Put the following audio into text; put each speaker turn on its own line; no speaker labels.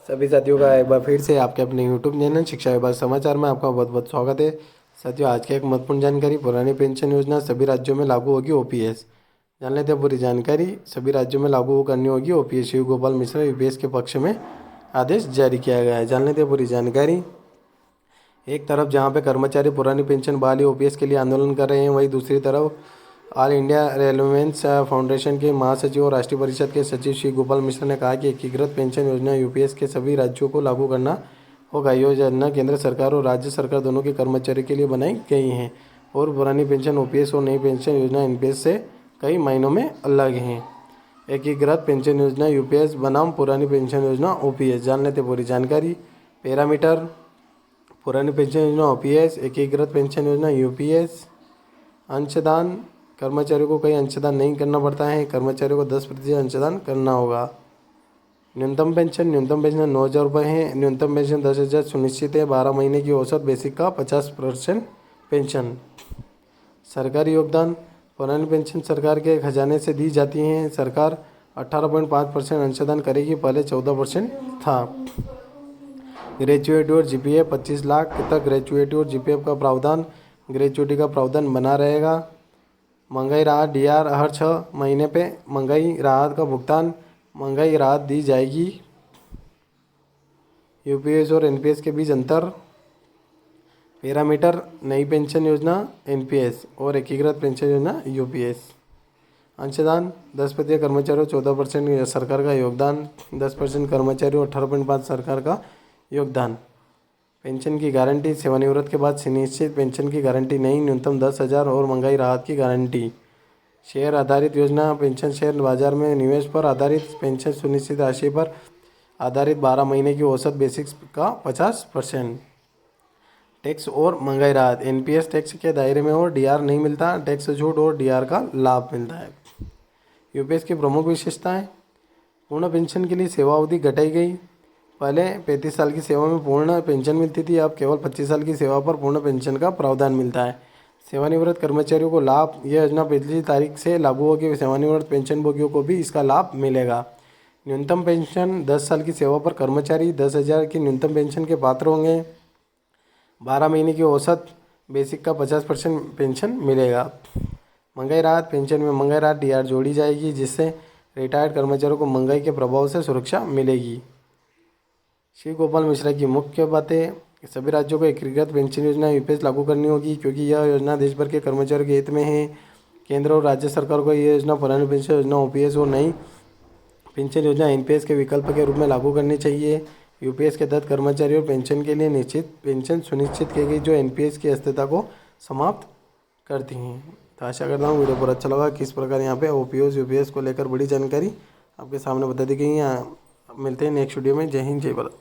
सभी साथियों का एक बार फिर से आपके अपने यूट्यूब चैनल शिक्षा विभाग समाचार में आपका बहुत बहुत स्वागत है। साथियों, आज की एक महत्वपूर्ण जानकारी, पुरानी पेंशन योजना सभी राज्यों में लागू होगी ओपीएस। जान लेते हैं पूरी जानकारी। सभी राज्यों में लागू करनी होगी ओपीएस। शिव गोपाल मिश्रा यूपीएस के पक्ष में आदेश जारी किया गया है। जान लेते हैं पूरी जानकारी। एक तरफ जहां पे कर्मचारी पुरानी पेंशन बहाली ओपीएस के लिए आंदोलन कर रहे हैं, वहीं दूसरी तरफ ऑल इंडिया रेलेवेंस फाउंडेशन के महासचिव और राष्ट्रीय परिषद के सचिव श्री गोपाल मिश्रा ने कहा कि एकीकृत पेंशन योजना यूपीएस के सभी राज्यों को लागू करना होगा। यह योजना केंद्र सरकार और राज्य सरकार दोनों के कर्मचारियों के लिए बनाई गई हैं और पुरानी पेंशन ओपीएस और नई पेंशन योजना एनपीएस से कई मायनों में अलग हैं। एकीकृत पेंशन योजना यूपीएस बनाम पुरानी पेंशन योजना ओपीएस। जान लेते पूरी जानकारी। पैरामीटर: पुरानी पेंशन योजना ओपीएस, एकीकृत पेंशन योजना यूपीएस। अंशदान: कर्मचारियों को कहीं अंशदान नहीं करना पड़ता है, कर्मचारियों को 10% अंशदान करना होगा। न्यूनतम पेंशन: न्यूनतम पेंशन 9,000 रुपये है। न्यूनतम पेंशन 10,000 सुनिश्चित है। 12 महीने की औसत बेसिक का 50% पेंशन। सरकारी योगदान: पुरानी पेंशन सरकार के खजाने से दी जाती हैं। सरकार 18.5% अंशदान करेगी, पहले 14% था। ग्रेजुएटी और जीपीएफ 25 लाख तक ग्रेजुएटी और जीपीएफ का प्रावधान, ग्रेजुएटी का प्रावधान बना रहेगा। महंगाई राहत डीआर: हर 6 महीने पे महंगाई राहत का भुगतान, महंगाई राहत दी जाएगी। यूपीएस और एनपीएस के बीच अंतर। पैरामीटर: नई पेंशन योजना एनपीएस और एकीकृत पेंशन योजना यूपीएस। अंशदान: 10% कर्मचारियों, 14% सरकार का योगदान। 10% कर्मचारियों, 18.5 सरकार का योगदान। पेंशन की गारंटी: सेवानिवृत्त के बाद सुनिश्चित पेंशन की गारंटी नहीं, न्यूनतम 10,000 और महंगाई राहत की गारंटी। शेयर आधारित योजना: पेंशन शेयर बाजार में निवेश पर आधारित, पेंशन सुनिश्चित राशि पर आधारित, 12 महीने की औसत बेसिक्स का 50%। टैक्स और महंगाई राहत: एनपीएस टैक्स के दायरे में और डीआर नहीं मिलता, टैक्स छूट और डीआर का लाभ मिलता है। यूपीएस की प्रमुख विशेषताएं: पूर्ण पेंशन के लिए सेवा अवधि घटाई गई। पहले 35 साल की सेवा में पूर्ण पेंशन मिलती थी, अब केवल 25 साल की सेवा पर पूर्ण पेंशन का प्रावधान मिलता है। सेवानिवृत्त कर्मचारियों को लाभ: यह योजना पिछली तारीख से लागू होगी, सेवानिवृत्त पेंशनभोगियों को भी इसका लाभ मिलेगा। न्यूनतम पेंशन: 10 साल की सेवा पर कर्मचारी 10,000 की न्यूनतम पेंशन के पात्र होंगे। 12 महीने की औसत बेसिक का 50% पेंशन मिलेगा। महंगाई राहत: पेंशन में महंगाई राहत डीआर जोड़ी जाएगी, जिससे रिटायर्ड कर्मचारियों को महंगाई के प्रभाव से सुरक्षा मिलेगी। श्री गोपाल मिश्रा की मुख्य बातें: सभी राज्यों को एकीकृत पेंशन योजना यूपीएस लागू करनी होगी, क्योंकि यह योजना देश भर के कर्मचारियों के हित में है। केंद्र और राज्य सरकार को यह योजना पुरानी पेंशन योजना ओपीएस और नई पेंशन योजना एनपीएस के विकल्प के रूप में लागू करनी चाहिए। यूपीएस के तहत कर्मचारियों और पेंशन के लिए निश्चित पेंशन सुनिश्चित की गई, जो एनपीएस की अस्थिरता को समाप्त करती हैं। तो आशा करता हूँ वीडियो पर अच्छा लगा। किस प्रकार यहाँ पे ओपीएस यूपीएस को लेकर बड़ी जानकारी आपके सामने बता दी गई है। मिलते हैं नेक्स्ट वीडियो में। जय हिंद, जय भारत।